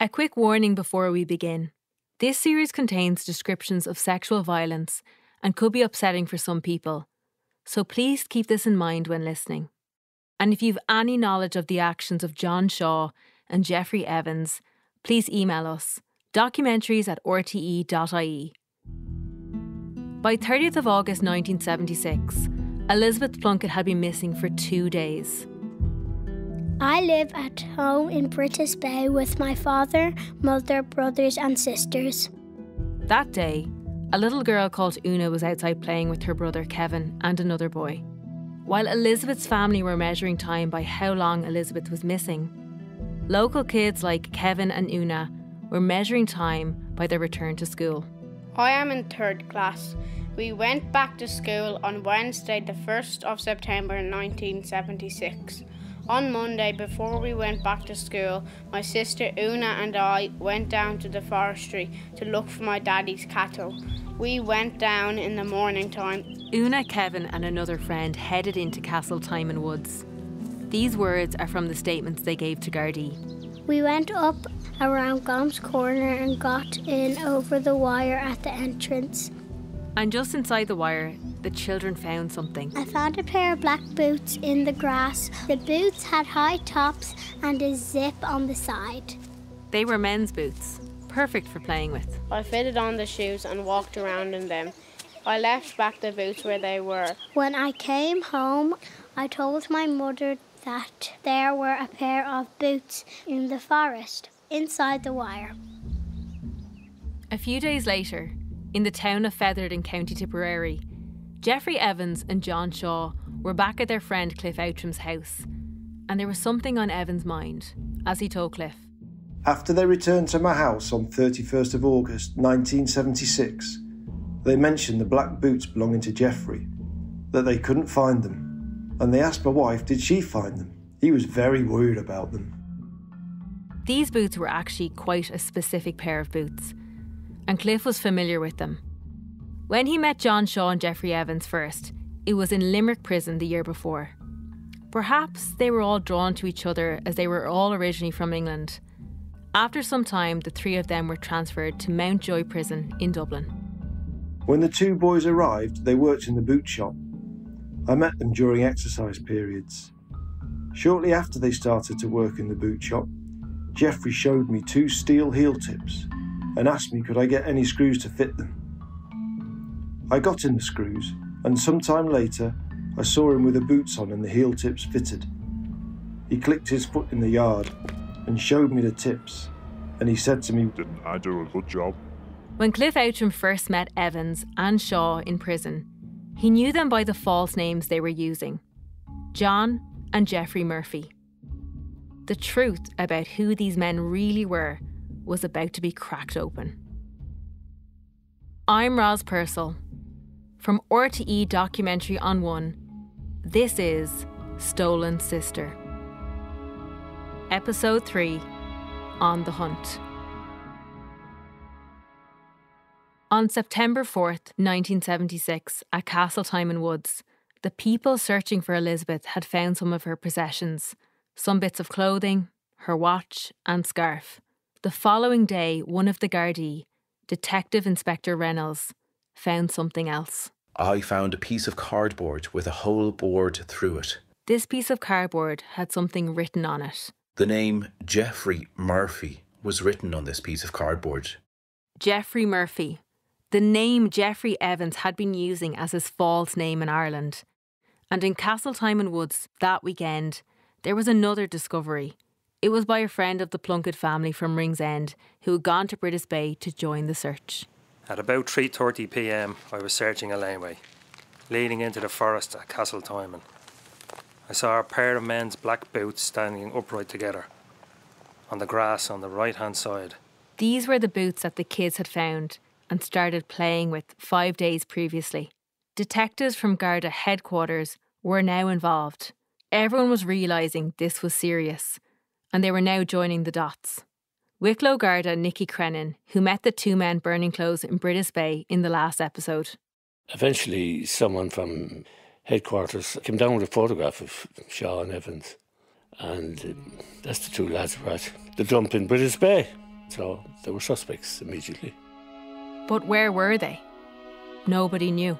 A quick warning before we begin. This series contains descriptions of sexual violence and could be upsetting for some people, so please keep this in mind when listening. And if you've any knowledge of the actions of John Shaw and Jeffrey Evans, please email us, documentaries@rte.ie. By 30th of August 1976, Elizabeth Plunkett had been missing for 2 days. I live at home in British Bay with my father, mother, brothers and sisters. That day, a little girl called Una was outside playing with her brother Kevin and another boy. While Elizabeth's family were measuring time by how long Elizabeth was missing, local kids like Kevin and Una were measuring time by their return to school. I am in 3rd class. We went back to school on Wednesday, the 1st of September 1976. On Monday, before we went back to school, my sister Una and I went down to the forestry to look for my daddy's cattle. We went down in the morning time. Una, Kevin and another friend headed into Castletimon Woods. These words are from the statements they gave to Gardaí. We went up around Gom's Corner and got in over the wire at the entrance. And just inside the wire, the children found something. I found a pair of black boots in the grass. The boots had high tops and a zip on the side. They were men's boots, perfect for playing with. I fitted on the shoes and walked around in them. I left back the boots where they were. When I came home, I told my mother that there were a pair of boots in the forest, inside the wire. A few days later, in the town of Feathered in County Tipperary, Jeffrey Evans and John Shaw were back at their friend Cliff Outram's house, and there was something on Evans' mind, as he told Cliff. After they returned to my house on 31st of August 1976, they mentioned the black boots belonging to Jeffrey, that they couldn't find them, and they asked my wife did she find them. He was very worried about them. These boots were actually quite a specific pair of boots, and Cliff was familiar with them. When he met John Shaw and Jeffrey Evans first, it was in Limerick prison the year before. Perhaps they were all drawn to each other as they were all originally from England. After some time, the three of them were transferred to Mountjoy Prison in Dublin. When the two boys arrived, they worked in the boot shop. I met them during exercise periods. Shortly after they started to work in the boot shop, Jeffrey showed me 2 steel heel tips and asked me could I get any screws to fit them. I got in the screws, and sometime later I saw him with the boots on and the heel tips fitted. He clicked his foot in the yard and showed me the tips, and he said to me, "Didn't I do a good job?" When Cliff Outram first met Evans and Shaw in prison, he knew them by the false names they were using, John and Jeffrey Murphy. The truth about who these men really were was about to be cracked open. I'm Roz Purcell. From RTE Documentary on One, this is Stolen Sister. Episode 3, On the Hunt. On September 4th, 1976, at Castletimon Woods, the people searching for Elizabeth had found some of her possessions, some bits of clothing, her watch and scarf. The following day, one of the Gardaí, Detective Inspector Reynolds, found something else. I found a piece of cardboard with a hole bored through it. This piece of cardboard had something written on it. The name Jeffrey Murphy was written on this piece of cardboard. Jeffrey Murphy, the name Jeffrey Evans had been using as his false name in Ireland. And in Castletimon Woods that weekend, there was another discovery. It was by a friend of the Plunkett family from Ringsend who had gone to British Bay to join the search. At about 3:30 p.m, I was searching a laneway leading into the forest at Castletimon. I saw a pair of men's black boots standing upright together on the grass on the right-hand side. These were the boots that the kids had found and started playing with 5 days previously. Detectives from Garda headquarters were now involved. Everyone was realising this was serious, and they were now joining the dots. Wicklow Garda Nicky Crennan, who met the 2 men burning clothes in British Bay in the last episode. Eventually, someone from headquarters came down with a photograph of Shaw and Evans, and that's the 2 lads were at the dump in British Bay. So they were suspects immediately. But where were they? Nobody knew.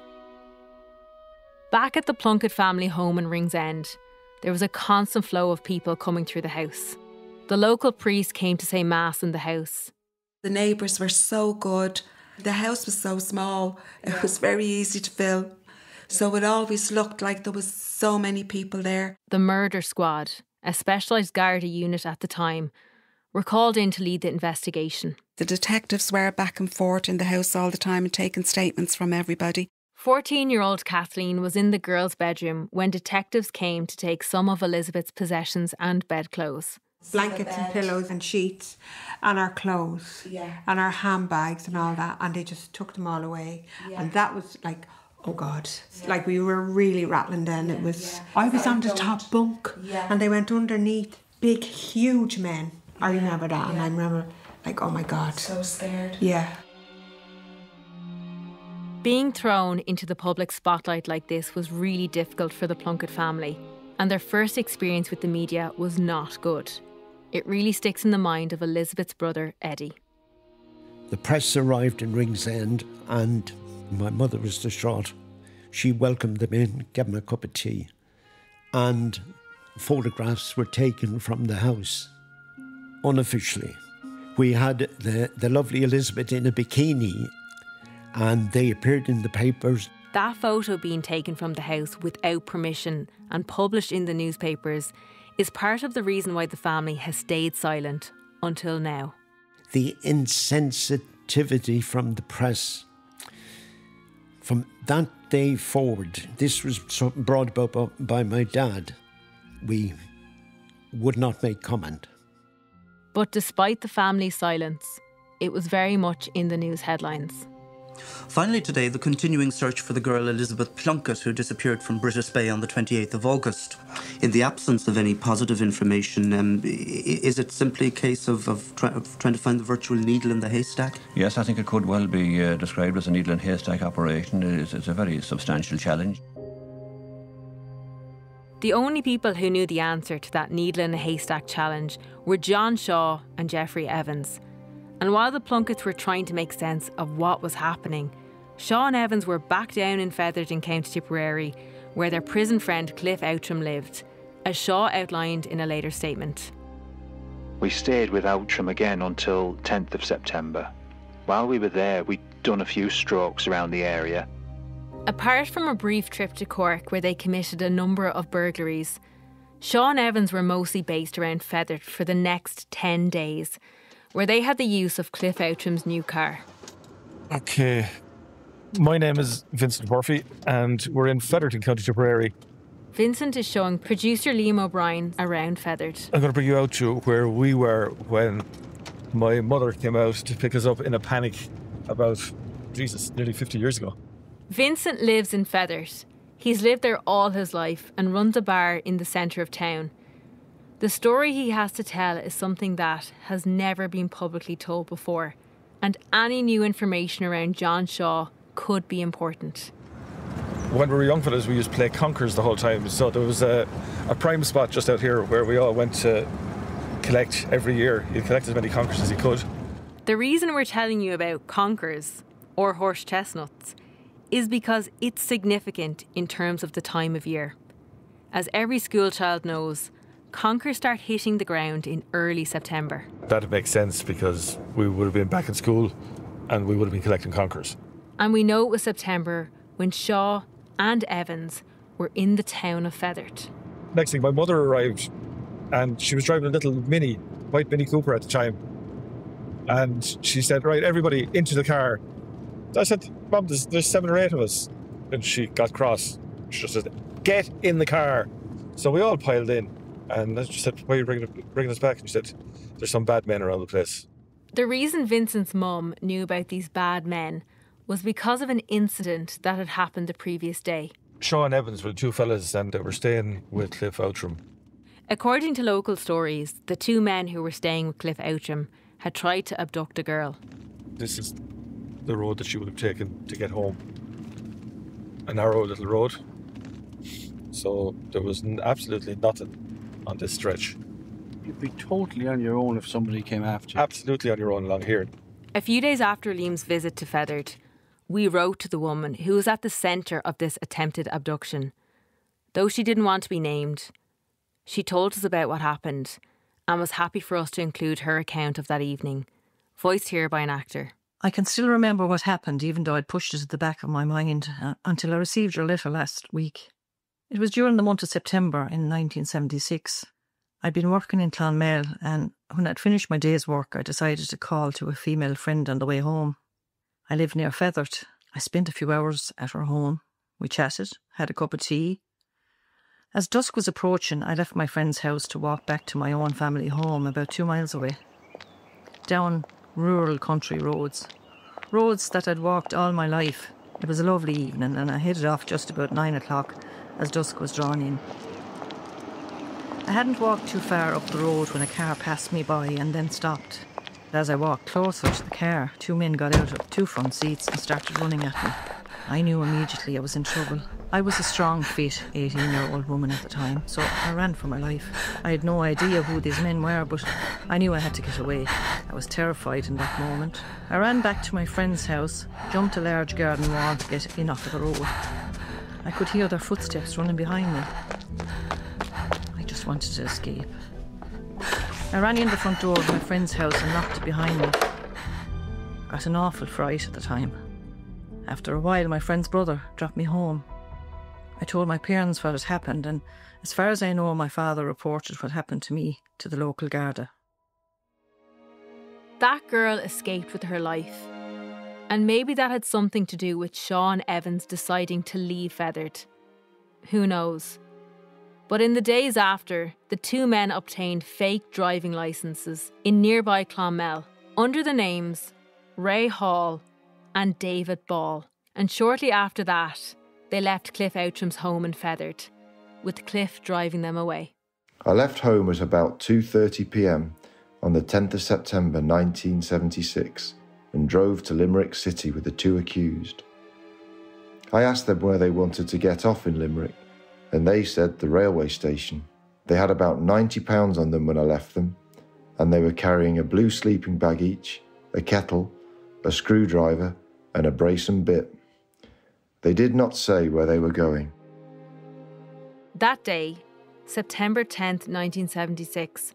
Back at the Plunkett family home in Ringsend, there was a constant flow of people coming through the house. The local priest came to say mass in the house. The neighbours were so good. The house was so small, it was very easy to fill. So it always looked like there was so many people there. The murder squad, a specialised Gardaí unit at the time, were called in to lead the investigation. The detectives were back and forth in the house all the time and taking statements from everybody. 14-year-old Kathleen was in the girls' bedroom when detectives came to take some of Elizabeth's possessions and bedclothes. Blankets and pillows and sheets and our clothes and our handbags and all that, and they just took them all away. And that was like, oh God, like we were really rattling then. It was, I was on the top bunk and they went underneath, big huge men. I remember that, and I remember like, oh my God. So scared. Yeah. Being thrown into the public spotlight like this was really difficult for the Plunkett family, and their first experience with the media was not good. It really sticks in the mind of Elizabeth's brother, Eddie. The press arrived in Ringsend and my mother was distraught. She welcomed them in, gave them a cup of tea, and photographs were taken from the house, unofficially. We had the lovely Elizabeth in a bikini, and they appeared in the papers. That photo being taken from the house without permission and published in the newspapers is part of the reason why the family has stayed silent until now. The insensitivity from the press. From that day forward, this was brought about by my dad. We would not make comment. But despite the family's silence, it was very much in the news headlines. Finally today, the continuing search for the girl Elizabeth Plunkett, who disappeared from British Bay on the 28th of August. In the absence of any positive information, is it simply a case of trying to find the virtual needle in the haystack? Yes, I think it could well be described as a needle in haystack operation. It's a very substantial challenge. The only people who knew the answer to that needle in a haystack challenge were John Shaw and Jeffrey Evans. And while the Plunketts were trying to make sense of what was happening, Shaw and Evans were back down in Feathered in County Tipperary, where their prison friend Cliff Outram lived, as Shaw outlined in a later statement. We stayed with Outram again until 10th of September. While we were there, we'd done a few strokes around the area. Apart from a brief trip to Cork where they committed a number of burglaries, Shaw and Evans were mostly based around Feathered for the next 10 days, where they had the use of Cliff Outram's new car. Okay, my name is Vincent Murphy and we're in Feathered in County Tipperary. Vincent is showing producer Liam O'Brien around Feathered. I'm going to bring you out to where we were when my mother came out to pick us up in a panic about, nearly 50 years ago. Vincent lives in Feathered. He's lived there all his life and runs a bar in the centre of town. The story he has to tell is something that has never been publicly told before, and any new information around John Shaw could be important. When we were young fellas, we used to play conkers the whole time, so there was a prime spot just out here where we all went to collect every year. You'd collect as many conkers as you could. The reason we're telling you about conkers, or horse chestnuts, is because it's significant in terms of the time of year. As every school child knows, conkers start hitting the ground in early September. That makes sense because we would have been back in school and we would have been collecting conkers. And we know it was September when Shaw and Evans were in the town of Feathered. Next thing, my mother arrived and she was driving a little white Mini Cooper at the time. And she said, right, everybody into the car. I said, Mum, there's 7 or 8 of us. And she got cross. She just said, get in the car. So we all piled in. And I just said, why are you bringing us back? And she said, there's some bad men around the place. The reason Vincent's mum knew about these bad men was because of an incident that had happened the previous day. Shaw and Evans were the 2 fellas and they were staying with Cliff Outram. According to local stories, the 2 men who were staying with Cliff Outram had tried to abduct a girl. This is the road that she would have taken to get home. A narrow little road. So there was absolutely nothing on this stretch. You'd be totally on your own if somebody came after you. Absolutely on your own along here. A few days after Liam's visit to Feathered, we wrote to the woman who was at the centre of this attempted abduction. Though she didn't want to be named, she told us about what happened and was happy for us to include her account of that evening, voiced here by an actor. I can still remember what happened, even though I'd pushed it at the back of my mind until I received your letter last week. It was during the month of September in 1976. I'd been working in Clonmel, and when I'd finished my day's work, I decided to call to a female friend on the way home. I live near Feathered. I spent a few hours at her home. We chatted, had a cup of tea. As dusk was approaching, I left my friend's house to walk back to my own family home about 2 miles away. Down rural country roads. Roads that I'd walked all my life. It was a lovely evening, and I headed off just about 9 o'clock as dusk was drawn in. I hadn't walked too far up the road when a car passed me by and then stopped. As I walked closer to the car, 2 men got out of 2 front seats and started running at me. I knew immediately I was in trouble. I was a strong, fit 18-year-old woman at the time, so I ran for my life. I had no idea who these men were, but I knew I had to get away. I was terrified in that moment. I ran back to my friend's house, jumped a large garden wall to get in off the road. I could hear their footsteps running behind me. I just wanted to escape. I ran in the front door of my friend's house and locked it behind me. Got an awful fright at the time. After a while, my friend's brother dropped me home. I told my parents what had happened, and as far as I know, my father reported what happened to me to the local Garda. That girl escaped with her life. And maybe that had something to do with Sean Evans deciding to leave Feathered. Who knows? But in the days after, the 2 men obtained fake driving licences in nearby Clonmel under the names Ray Hall and David Ball. And shortly after that, they left Cliff Outram's home in Feathered, with Cliff driving them away. I left home at about 2:30 p.m. on the 10th of September 1976 and drove to Limerick City with the 2 accused. I asked them where they wanted to get off in Limerick, and they said the railway station. They had about £90 on them when I left them, and they were carrying a blue sleeping bag each, a kettle, a screwdriver, and a brace and bit. They did not say where they were going. That day, September 10th, 1976,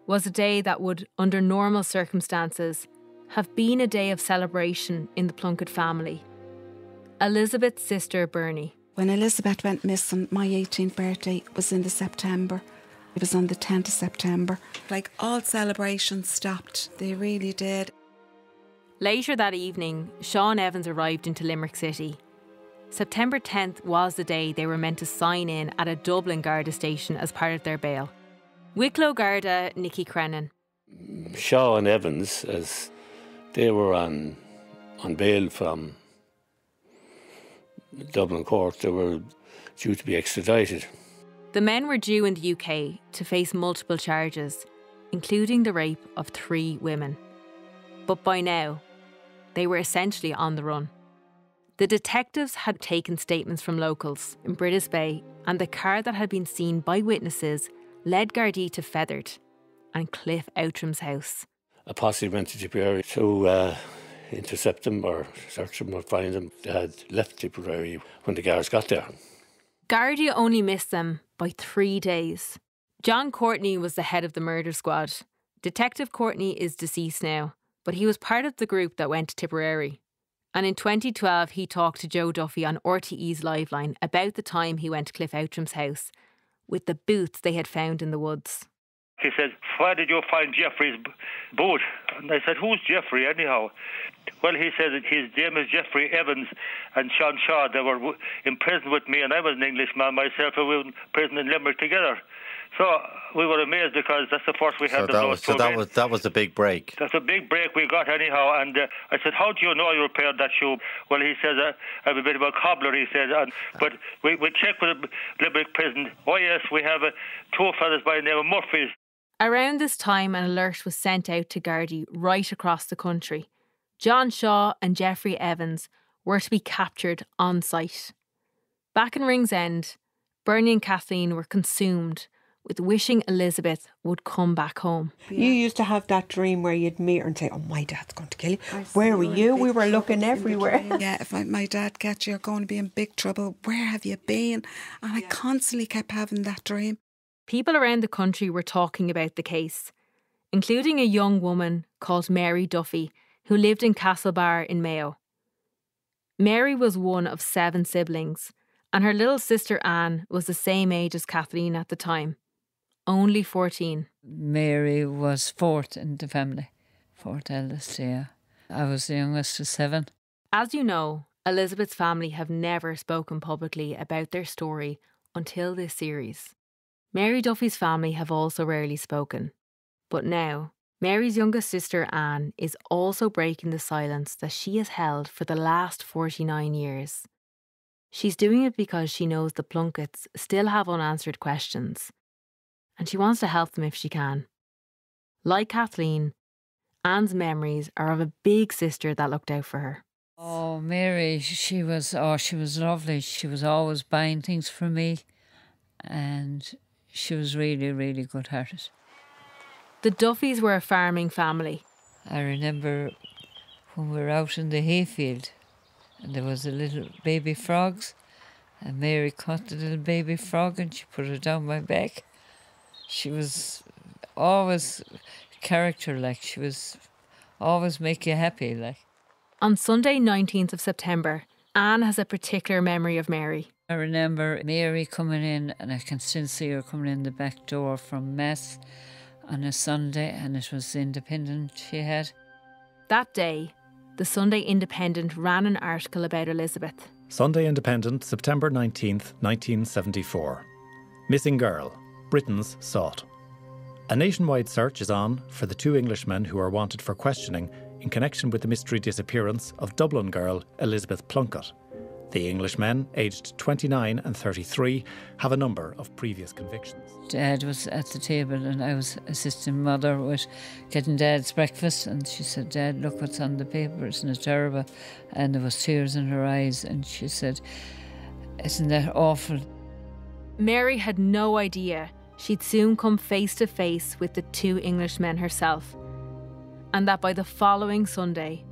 was a day that would, under normal circumstances, have been a day of celebration in the Plunkett family. Elizabeth's sister, Bernie. When Elizabeth went missing, my 18th birthday was in the September. It was on the 10th of September. Like, all celebrations stopped. They really did. Later that evening, Sean Evans arrived into Limerick City. September 10th was the day they were meant to sign in at a Dublin Garda station as part of their bail. Wicklow Garda Nicky Crennan. Shaw and Evans, as they were on bail from Dublin court, they were due to be extradited. The men were due in the UK to face multiple charges, including the rape of 3 women. But by now, they were essentially on the run. The detectives had taken statements from locals in Britis Bay, and the car that had been seen by witnesses led Gardaí to Feathered and Cliff Outram's house. A posse went to Tipperary to intercept them or search them or find them. They had left Tipperary when the guards got there. Gardaí only missed them by 3 days. John Courtney was the head of the murder squad. Detective Courtney is deceased now, but he was part of the group that went to Tipperary. And in 2012, he talked to Joe Duffy on RTE's Liveline about the time he went to Cliff Outram's house with the boots they had found in the woods. He said, "Why did you find Jeffrey's boot?" And I said, "Who's Jeffrey anyhow?" Well, he said that his name is Jeffrey Evans and Sean Shaw. They were in prison with me, and I was an Englishman myself, and we were in prison in Limerick together. So we were amazed because that's the first we had. That was the big break. That's a big break we got anyhow. And I said, "How do you know you repaired that shoe?" Well, he said, "I'm a bit of a cobbler," he said. But we checked with the Limerick prison. Oh yes, we have 2 fellas by the name of Murphy's. Around this time, an alert was sent out to Gardaí right across the country. John Shaw and Jeffrey Evans were to be captured on sight. Back in Ringsend, Bernie and Kathleen were consumed with wishing Elizabeth would come back home. You used to have that dream where you'd meet her and say, oh, my dad's going to kill you. Where were you? We were looking everywhere. Yeah, if my dad gets you, you're going to be in big trouble. Where have you been? And I constantly kept having that dream. People around the country were talking about the case, including a young woman called Mary Duffy, who lived in Castlebar in Mayo. Mary was one of 7 siblings, and her little sister Anne was the same age as Kathleen at the time, only 14. Mary was 4th in the family, 4th eldest, yeah. I was the youngest of 7. As you know, Elizabeth's family have never spoken publicly about their story until this series. Mary Duffy's family have also rarely spoken. But now, Mary's youngest sister Anne is also breaking the silence that she has held for the last 49 years. She's doing it because she knows the Plunketts still have unanswered questions, and she wants to help them if she can. Like Kathleen, Anne's memories are of a big sister that looked out for her. Oh, Mary, she was lovely. She was always buying things for me, and she was really, really good-hearted. The Duffys were a farming family. I remember when we were out in the hayfield and there was a little baby frogs, and Mary caught the little baby frog and she put it down my back. She was always character, like she was always make you happy, like. On Sunday 19th of September, Anne has a particular memory of Mary. I remember Mary coming in, and I can still see her coming in the back door from Mass on a Sunday, and it was the Independent she had. That day, the Sunday Independent ran an article about Elizabeth. Sunday Independent, September 19th, 1974. Missing girl. Britons sought. A nationwide search is on for the 2 Englishmen who are wanted for questioning in connection with the mystery disappearance of Dublin girl Elizabeth Plunkett. The Englishmen, aged 29 and 33, have a number of previous convictions. Dad was at the table and I was assisting Mother with getting Dad's breakfast, and she said, Dad, look what's on the paper, isn't it terrible? And there was tears in her eyes, and she said, isn't that awful? Mary had no idea she'd soon come face to face with the 2 Englishmen herself, and that by the following Sunday,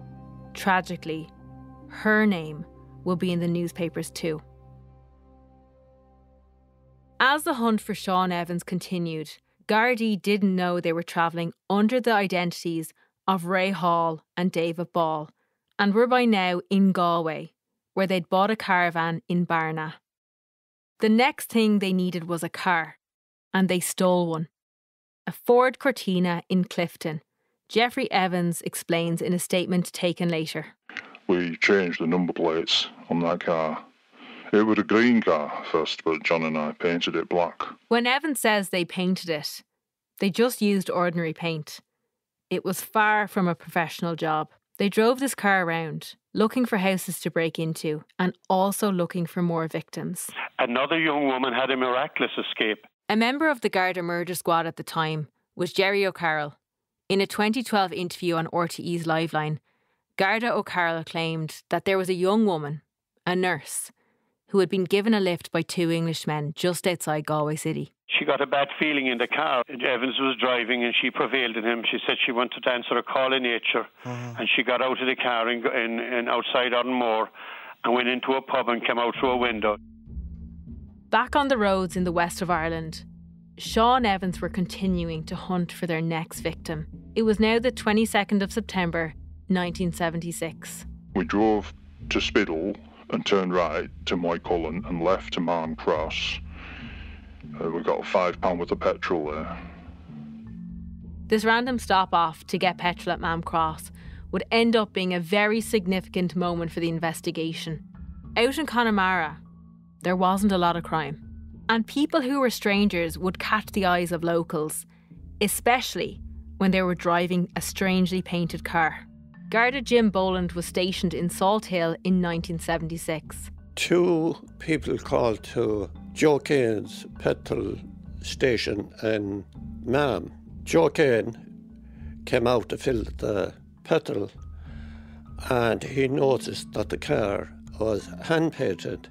tragically, her name will be in the newspapers too. As the hunt for Sean Evans continued, Gardaí didn't know they were travelling under the identities of Ray Hall and David Ball, and were by now in Galway, where they'd bought a caravan in Barna. The next thing they needed was a car, and they stole one. A Ford Cortina in Clifton. Jeffrey Evans explains in a statement taken later. We changed the number plates on that car. It was a green car first, but John and I painted it black. When Evans says they painted it, they just used ordinary paint. It was far from a professional job. They drove this car around, looking for houses to break into and also looking for more victims. Another young woman had a miraculous escape. A member of the Garda murder squad at the time was Jerry O'Carroll. In a 2012 interview on RTE's Liveline, Garda O'Carroll claimed that there was a young woman, a nurse, who had been given a lift by 2 Englishmen just outside Galway City. She got a bad feeling in the car. Evans was driving and she prevailed on him. She said she wanted to answer a call in nature. And she got out of the car in outside Ardenmore and went into a pub and came out through a window. Back on the roads in the west of Ireland, Sean Evans were continuing to hunt for their next victim. It was now the 22nd of September, 1976. We drove to Spiddle and turned right to Moycullen and left to Marm Cross. We got £5 worth of petrol there. This random stop off to get petrol at Marm Cross would end up being a very significant moment for the investigation. Out in Connemara, there wasn't a lot of crime, and people who were strangers would catch the eyes of locals, especially when they were driving a strangely painted car. Garda Jim Boland was stationed in Salt Hill in 1976. 2 people called to Joe Kane's petrol station in Marm. Joe Kane came out to fill the petrol and he noticed that the car was hand-painted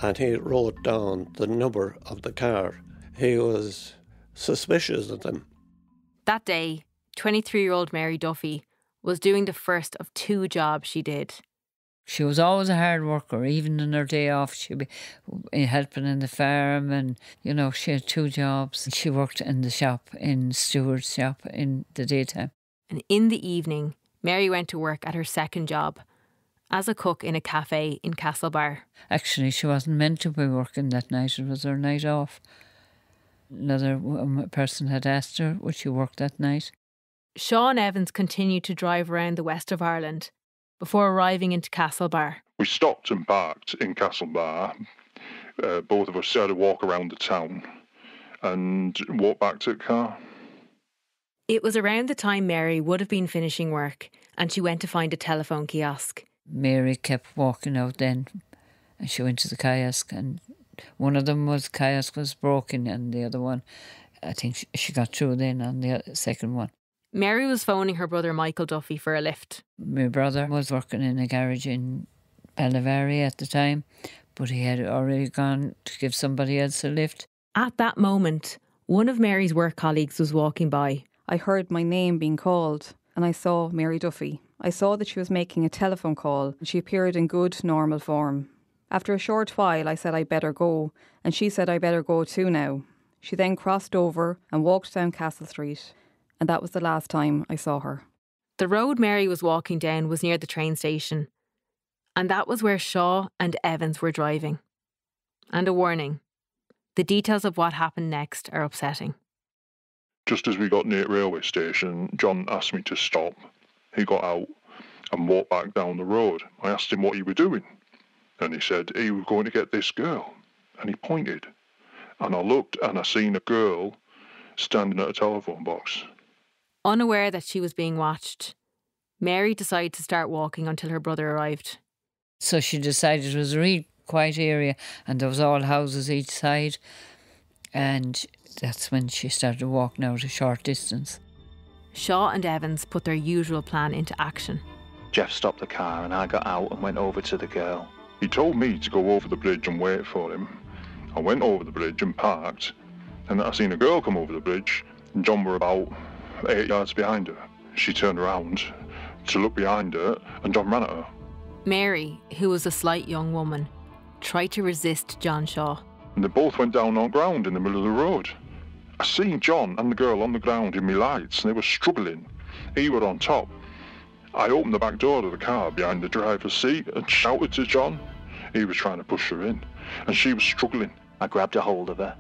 and he wrote down the number of the car. He was suspicious of them. That day, 23-year-old Mary Duffy was doing the first of 2 jobs she did. She was always a hard worker. Even on her day off, she'd be helping in the farm, and, you know, she had 2 jobs. She worked in the shop, in Stewart's shop, in the daytime. And in the evening, Mary went to work at her second job, as a cook in a cafe in Castlebar. Actually, she wasn't meant to be working that night. It was her night off. Another person had asked her, would she work that night? Sean Evans continued to drive around the west of Ireland before arriving into Castlebar. We stopped and parked in Castlebar. Both of us had a walk around the town and walked back to the car. It was around the time Mary would have been finishing work, and she went to find a telephone kiosk. Mary kept walking out then, and she went to the kiosk, and one of them kiosk was broken, and the other one, I think she got through then on the second one. Mary was phoning her brother Michael Duffy for a lift. My brother was working in a garage in Ballyvarry at the time, but he had already gone to give somebody else a lift. At that moment, one of Mary's work colleagues was walking by. I heard my name being called, and I saw Mary Duffy. I saw that she was making a telephone call, and she appeared in good, normal form. After a short while, I said I better go, and she said I better go too now. She then crossed over and walked down Castle Street, and that was the last time I saw her. The road Mary was walking down was near the train station, and that was where Shaw and Evans were driving. And a warning, the details of what happened next are upsetting. Just as we got near the railway station, John asked me to stop. He got out and walked back down the road. I asked him what he was doing, and he said he was going to get this girl, and he pointed. And I looked and I seen a girl standing at a telephone box. Unaware that she was being watched, Mary decided to start walking until her brother arrived. So she decided it was a really quiet area, and there was all houses each side, and that's when she started walking out a short distance. Shaw and Evans put their usual plan into action. Jeff stopped the car and I got out and went over to the girl. He told me to go over the bridge and wait for him. I went over the bridge and parked, and I seen a girl come over the bridge, and John were about 8 yards behind her. She turned around to look behind her, and John ran at her. Mary, who was a slight young woman, tried to resist John Shaw. And they both went down on ground in the middle of the road. I seen John and the girl on the ground in my lights, and they were struggling. He were on top. I opened the back door of the car behind the driver's seat and shouted to John. He was trying to push her in, and she was struggling. I grabbed a hold of her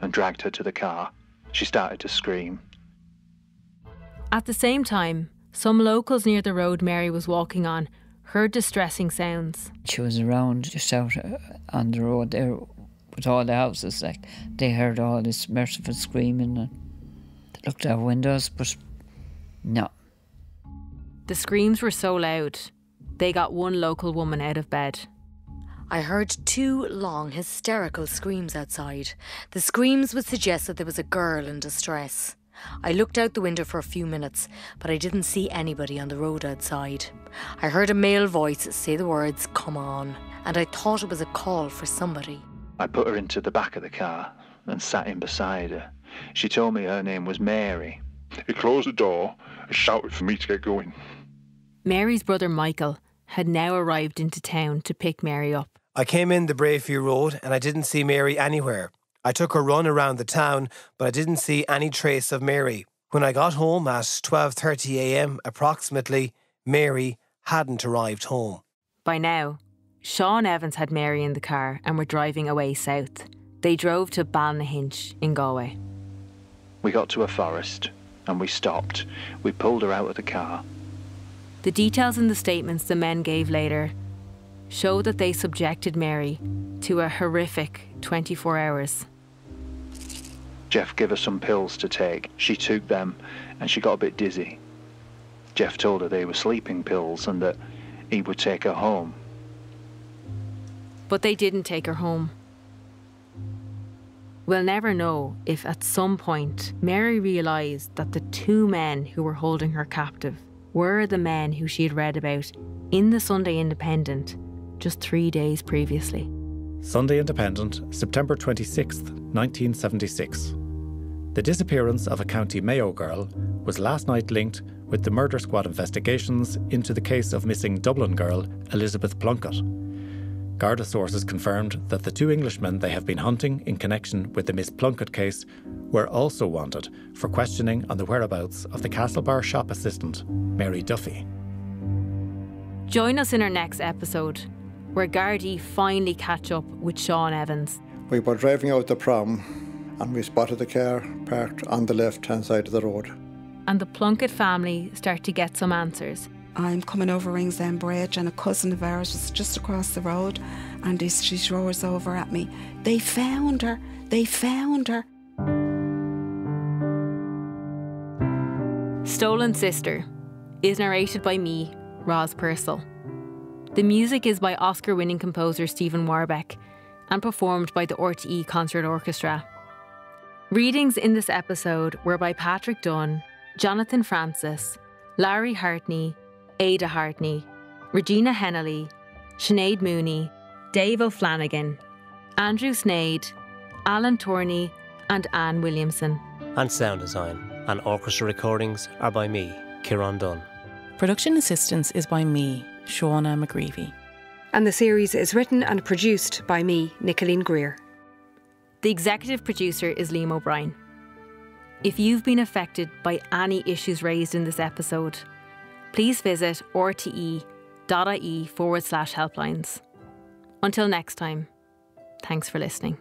and dragged her to the car. She started to scream. At the same time, some locals near the road Mary was walking on heard distressing sounds. She was around just out on the road there with all the houses. Like, they heard all this merciful screaming, and they looked out windows, but no. The screams were so loud, they got one local woman out of bed. I heard 2 long, hysterical screams outside. The screams would suggest that there was a girl in distress. I looked out the window for a few minutes, but I didn't see anybody on the road outside. I heard a male voice say the words, "Come on," and I thought it was a call for somebody. I put her into the back of the car and sat in beside her. She told me her name was Mary. He closed the door and shouted for me to get going. Mary's brother Michael had now arrived into town to pick Mary up. I came in the Brayview Road and I didn't see Mary anywhere. I took a run around the town, but I didn't see any trace of Mary. When I got home at 12:30 a.m. approximately, Mary hadn't arrived home. By now, Sean Evans had Mary in the car and were driving away south. They drove to Balnahinch in Galway. We got to a forest and we stopped. We pulled her out of the car. The details in the statements the men gave later show that they subjected Mary to a horrific 24 hours. Jeff gave her some pills to take. She took them and she got a bit dizzy. Jeff told her they were sleeping pills and that he would take her home. But they didn't take her home. We'll never know if at some point Mary realised that the 2 men who were holding her captive were the men who she had read about in the Sunday Independent just 3 days previously. Sunday Independent, September 26th, 1976. The disappearance of a County Mayo girl was last night linked with the murder squad investigations into the case of missing Dublin girl Elizabeth Plunkett. Garda sources confirmed that the 2 Englishmen they have been hunting in connection with the Miss Plunkett case were also wanted for questioning on the whereabouts of the Castlebar shop assistant, Mary Duffy. Join us in our next episode, where Gardaí finally catch up with Sean Evans. We were driving out the prom and we spotted the car parked on the left-hand side of the road. And the Plunkett family start to get some answers. I'm coming over Ringsend Bridge and a cousin of ours was just across the road and she roars over at me. They found her! They found her! Stolen Sister is narrated by me, Roz Purcell. The music is by Oscar-winning composer Stephen Warbeck and performed by the RTE Concert Orchestra. Readings in this episode were by Patrick Dunn, Jonathan Francis, Larry Hartney, Ada Hartney, Regina Hennelly, Sinead Mooney, Dave O'Flanagan, Andrew Snade, Alan Torney and Anne Williamson. And sound design and orchestra recordings are by me, Kieran Dunn. Production assistance is by me, Shauna McGreevy. And the series is written and produced by me, Nicoline Greer. The executive producer is Liam O'Brien. If you've been affected by any issues raised in this episode, please visit rte.ie/helplines. Until next time, thanks for listening.